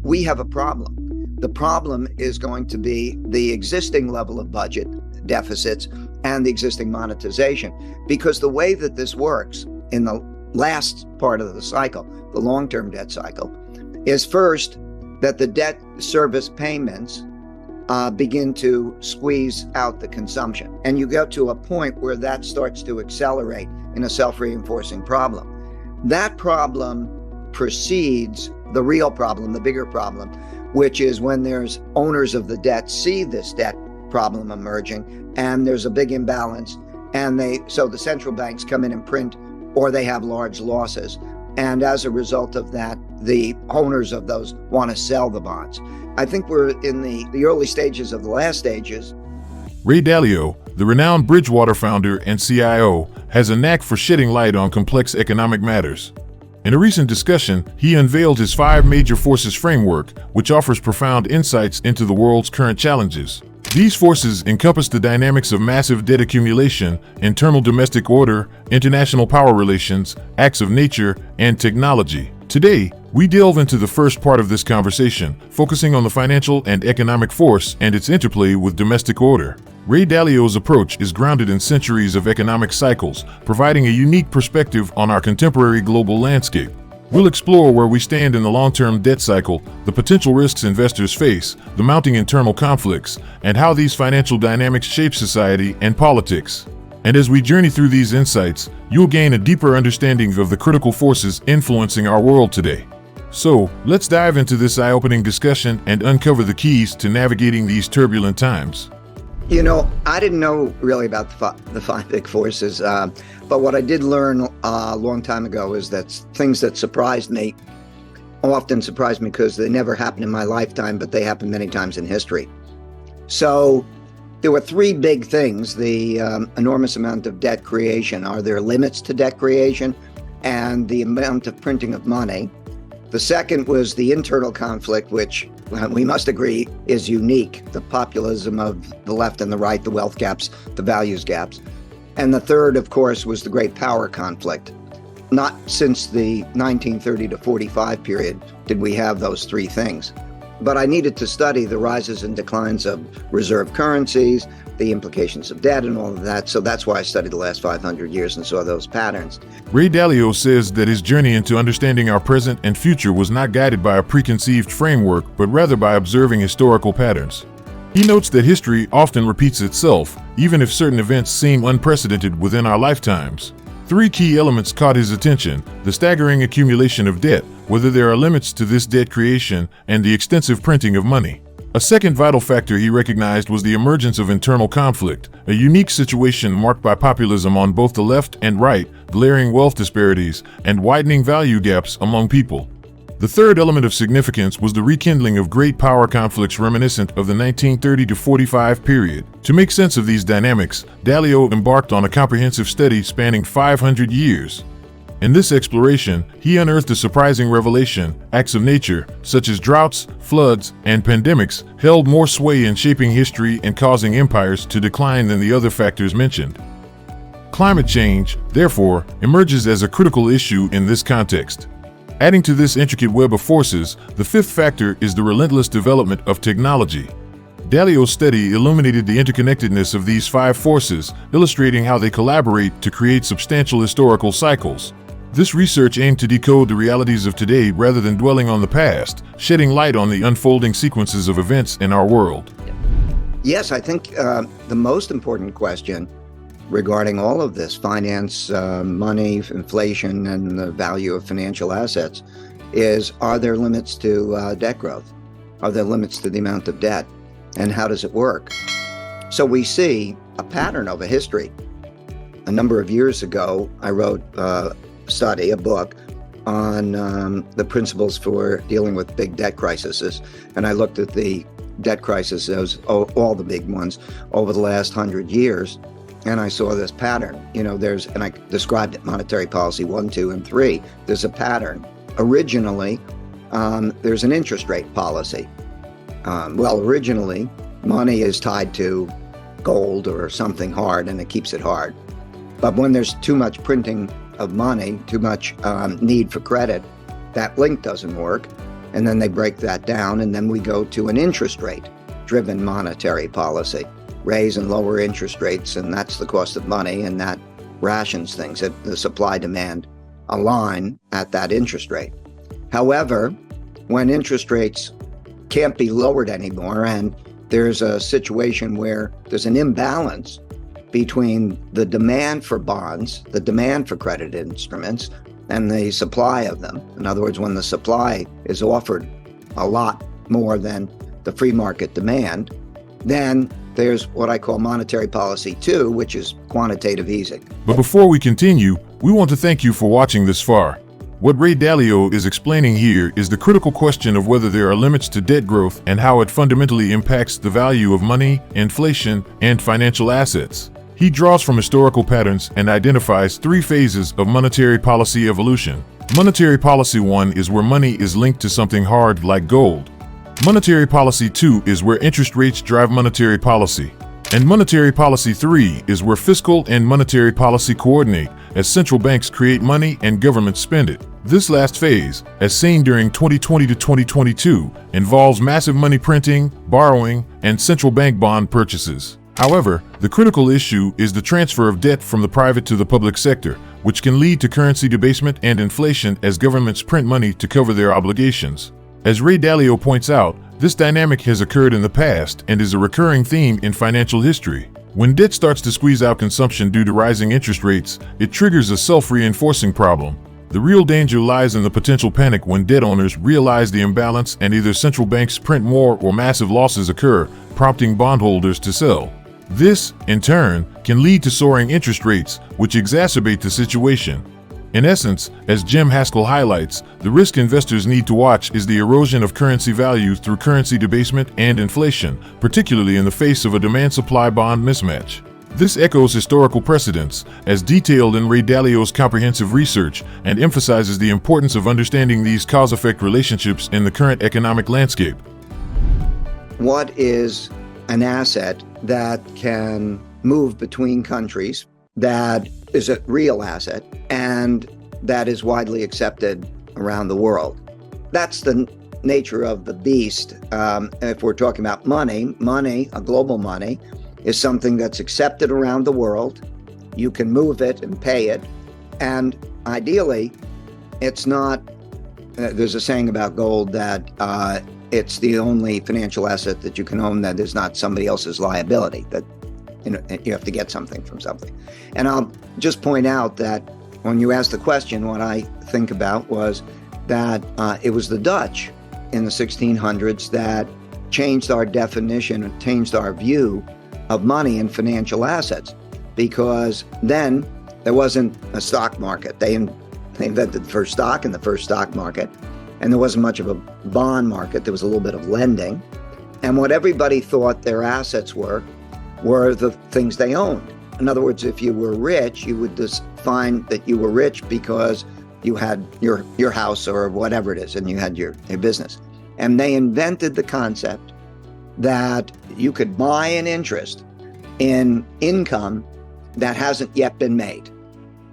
we have a problem. The problem is going to be the existing level of budget deficits and the existing monetization, because the way that this works in the last part of the cycle, the long-term debt cycle, is first that the debt service payments begin to squeeze out the consumption. And you get to a point where that starts to accelerate in a self-reinforcing problem. That problem precedes the real problem, the bigger problem, which is when there's owners of the debt see this debt problem emerging and there's a big imbalance, and so the central banks come in and print, or they have large losses. And as a result of that, the owners of those want to sell the bonds. I think we're in the early stages of the last stages. Ray Dalio, the renowned Bridgewater founder and CIO, has a knack for shedding light on complex economic matters. In a recent discussion, he unveiled his 5 major forces framework, which offers profound insights into the world's current challenges. These forces encompass the dynamics of massive debt accumulation, internal domestic order, international power relations, acts of nature, and technology. Today, we delve into the first part of this conversation, focusing on the financial and economic force and its interplay with domestic order. Ray Dalio's approach is grounded in centuries of economic cycles, providing a unique perspective on our contemporary global landscape. We'll explore where we stand in the long-term debt cycle, the potential risks investors face, the mounting internal conflicts, and how these financial dynamics shape society and politics. And as we journey through these insights, you'll gain a deeper understanding of the critical forces influencing our world today. So, let's dive into this eye-opening discussion and uncover the keys to navigating these turbulent times. You know, I didn't know really about the 5 big forces, but what I did learn a long time ago is that things that surprised me often surprised me because they never happened in my lifetime, but they happened many times in history. So there were 3 big things: the enormous amount of debt creation. Are there limits to debt creation? And the amount of printing of money. The second was the internal conflict, which we must agree is unique: the populism of the left and the right, the wealth gaps, the values gaps. And the third, of course, was the great power conflict. Not since the 1930 to 45 period did we have those 3 things. But I needed to study the rises and declines of reserve currencies, the implications of debt and all of that. So that's why I studied the last 500 years and saw those patterns. Ray Dalio says that his journey into understanding our present and future was not guided by a preconceived framework, but rather by observing historical patterns. He notes that history often repeats itself, even if certain events seem unprecedented within our lifetimes. 3 key elements caught his attention: the staggering accumulation of debt, whether there are limits to this debt creation, and the extensive printing of money. A second vital factor he recognized was the emergence of internal conflict, a unique situation marked by populism on both the left and right, glaring wealth disparities, and widening value gaps among people. The third element of significance was the rekindling of great power conflicts reminiscent of the 1930 to 45 period. To make sense of these dynamics, Dalio embarked on a comprehensive study spanning 500 years. In this exploration, he unearthed a surprising revelation: acts of nature, such as droughts, floods, and pandemics, held more sway in shaping history and causing empires to decline than the other factors mentioned. Climate change, therefore, emerges as a critical issue in this context. Adding to this intricate web of forces, the 5th factor is the relentless development of technology. Dalio's study illuminated the interconnectedness of these 5 forces, illustrating how they collaborate to create substantial historical cycles. This research aimed to decode the realities of today rather than dwelling on the past, shedding light on the unfolding sequences of events in our world. Yes, I think the most important question regarding all of this, finance, money, inflation, and the value of financial assets, is: are there limits to debt growth? Are there limits to the amount of debt? And how does it work? So we see a pattern over history. A number of years ago, I wrote a book on the principles for dealing with big debt crises. And I looked at the debt crises, all the big ones, over the last 100 years. And I saw this pattern. And I described it: monetary policy 1, 2, and 3. There's a pattern. Originally, there's an interest rate policy. Originally, money is tied to gold or something hard, and it keeps it hard. But when there's too much printing of money, too much need for credit, that link doesn't work. And then they break that down, and then we go to an interest rate-driven monetary policy. Raise and lower interest rates, and that's the cost of money, and that rations things. The supply-demand align at that interest rate. However, when interest rates can't be lowered anymore, and there's a situation where there's an imbalance between the demand for bonds, the demand for credit instruments, and the supply of them. In other words, when the supply is offered a lot more than the free market demand, then there's what I call monetary policy 2, which is quantitative easing. But before we continue, we want to thank you for watching this far. What Ray Dalio is explaining here is the critical question of whether there are limits to debt growth and how it fundamentally impacts the value of money, inflation, and financial assets. He draws from historical patterns and identifies 3 phases of monetary policy evolution. Monetary policy 1 is where money is linked to something hard like gold. Monetary policy 2 is where interest rates drive monetary policy. And monetary policy 3 is where fiscal and monetary policy coordinate as central banks create money and governments spend it. This last phase, as seen during 2020 to 2022, involves massive money printing, borrowing, and central bank bond purchases. However, the critical issue is the transfer of debt from the private to the public sector, which can lead to currency debasement and inflation as governments print money to cover their obligations. As Ray Dalio points out, this dynamic has occurred in the past and is a recurring theme in financial history. When debt starts to squeeze out consumption due to rising interest rates, it triggers a self-reinforcing problem. The real danger lies in the potential panic when debt owners realize the imbalance and either central banks print more or massive losses occur, prompting bondholders to sell. This, in turn, can lead to soaring interest rates, which exacerbate the situation. In essence, as Jim Haskell highlights, the risk investors need to watch is the erosion of currency value through currency debasement and inflation, particularly in the face of a demand-supply bond mismatch. This echoes historical precedents, as detailed in Ray Dalio's comprehensive research, and emphasizes the importance of understanding these cause-effect relationships in the current economic landscape. What is an asset that can move between countries, that is a real asset, and that is widely accepted around the world? That's the nature of the beast. If we're talking about money, a global money, is something that's accepted around the world. You can move it and pay it. And ideally, it's not, there's a saying about gold that it's the only financial asset that you can own that is not somebody else's liability, that you have to get something from something. And I'll just point out that when you asked the question, what I think about was that it was the Dutch in the 1600s that changed our definition and changed our view of money and financial assets, because then there wasn't a stock market. They invented the first stock in the first stock market, and there wasn't much of a bond market. There was a little bit of lending, and what everybody thought their assets were the things they owned. In other words, if you were rich, you would just find that you were rich because you had your house or whatever it is, and you had your business. And they invented the concept that you could buy an interest in income that hasn't yet been made.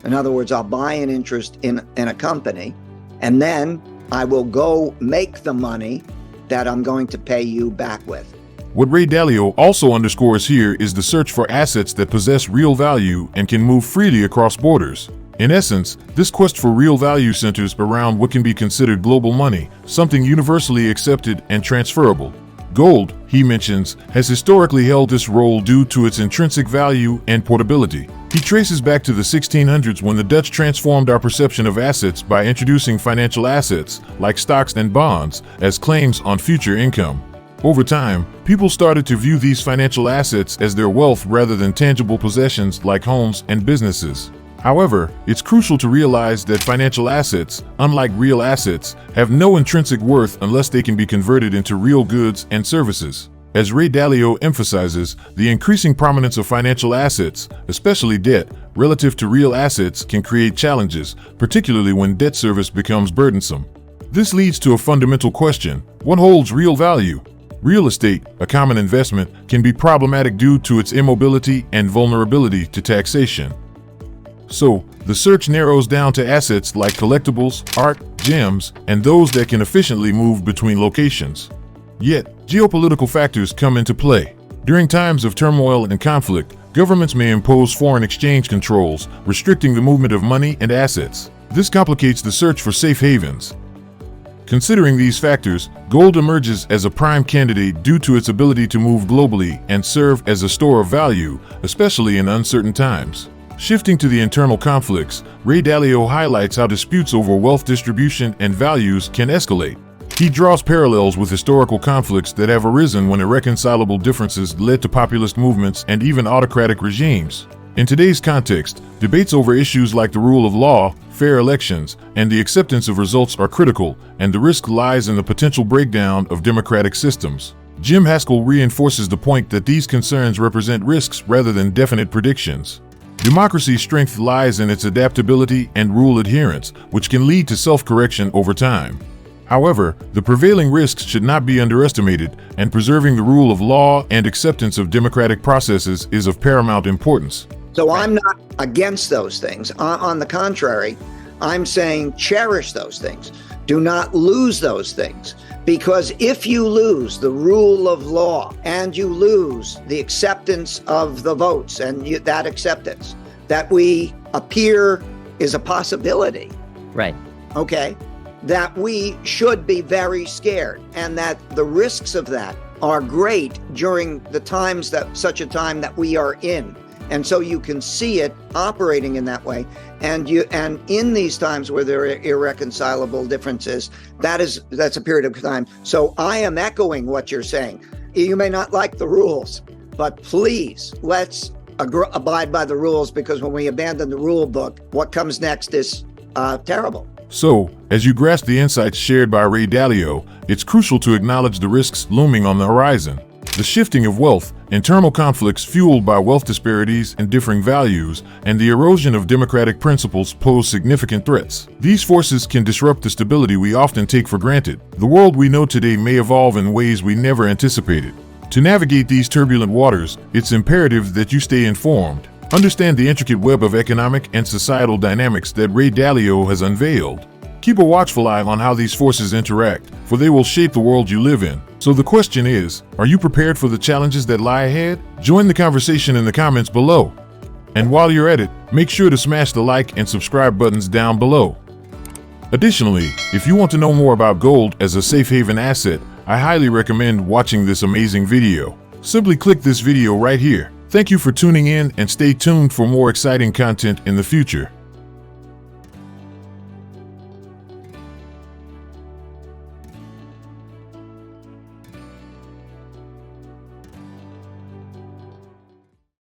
In other words, I'll buy an interest in a company, and then I will go make the money that I'm going to pay you back with. What Ray Dalio also underscores here is the search for assets that possess real value and can move freely across borders. In essence, this quest for real value centers around what can be considered global money, something universally accepted and transferable. Gold, he mentions, has historically held this role due to its intrinsic value and portability. He traces back to the 1600s when the Dutch transformed our perception of assets by introducing financial assets, like stocks and bonds, as claims on future income. Over time, people started to view these financial assets as their wealth rather than tangible possessions like homes and businesses. However, it's crucial to realize that financial assets, unlike real assets, have no intrinsic worth unless they can be converted into real goods and services. As Ray Dalio emphasizes, the increasing prominence of financial assets, especially debt, relative to real assets can create challenges, particularly when debt service becomes burdensome. This leads to a fundamental question: what holds real value? Real estate, a common investment, can be problematic due to its immobility and vulnerability to taxation. So, the search narrows down to assets like collectibles, art, gems, and those that can efficiently move between locations. Yet, geopolitical factors come into play. During times of turmoil and conflict, governments may impose foreign exchange controls, restricting the movement of money and assets. This complicates the search for safe havens. Considering these factors, gold emerges as a prime candidate due to its ability to move globally and serve as a store of value, especially in uncertain times. Shifting to the internal conflicts, Ray Dalio highlights how disputes over wealth distribution and values can escalate. He draws parallels with historical conflicts that have arisen when irreconcilable differences led to populist movements and even autocratic regimes. In today's context, debates over issues like the rule of law, fair elections, and the acceptance of results are critical, and the risk lies in the potential breakdown of democratic systems. Jim Haskell reinforces the point that these concerns represent risks rather than definite predictions. Democracy's strength lies in its adaptability and rule adherence, which can lead to self-correction over time. However, the prevailing risks should not be underestimated, and preserving the rule of law and acceptance of democratic processes is of paramount importance. So I'm not against those things. On the contrary, I'm saying cherish those things. Do not lose those things. Because if you lose the rule of law and you lose the acceptance of the votes and that acceptance, that we appear is a possibility. Right. Okay. That we should be very scared, and that the risks of that are great during the times that such a time that we are in. And so you can see it operating in that way. And in these times where there are irreconcilable differences, that's a period of time. So I am echoing what you're saying. You may not like the rules, but please let's abide by the rules, because when we abandon the rule book, what comes next is terrible. So, as you grasp the insights shared by Ray Dalio, it's crucial to acknowledge the risks looming on the horizon. The shifting of wealth, internal conflicts fueled by wealth disparities and differing values, and the erosion of democratic principles pose significant threats. These forces can disrupt the stability we often take for granted. The world we know today may evolve in ways we never anticipated. To navigate these turbulent waters, it's imperative that you stay informed. Understand the intricate web of economic and societal dynamics that Ray Dalio has unveiled. Keep a watchful eye on how these forces interact, for they will shape the world you live in. So the question is, are you prepared for the challenges that lie ahead? Join the conversation in the comments below. And while you're at it, make sure to smash the like and subscribe buttons down below. Additionally, if you want to know more about gold as a safe haven asset, I highly recommend watching this amazing video. Simply click this video right here. Thank you for tuning in, and stay tuned for more exciting content in the future.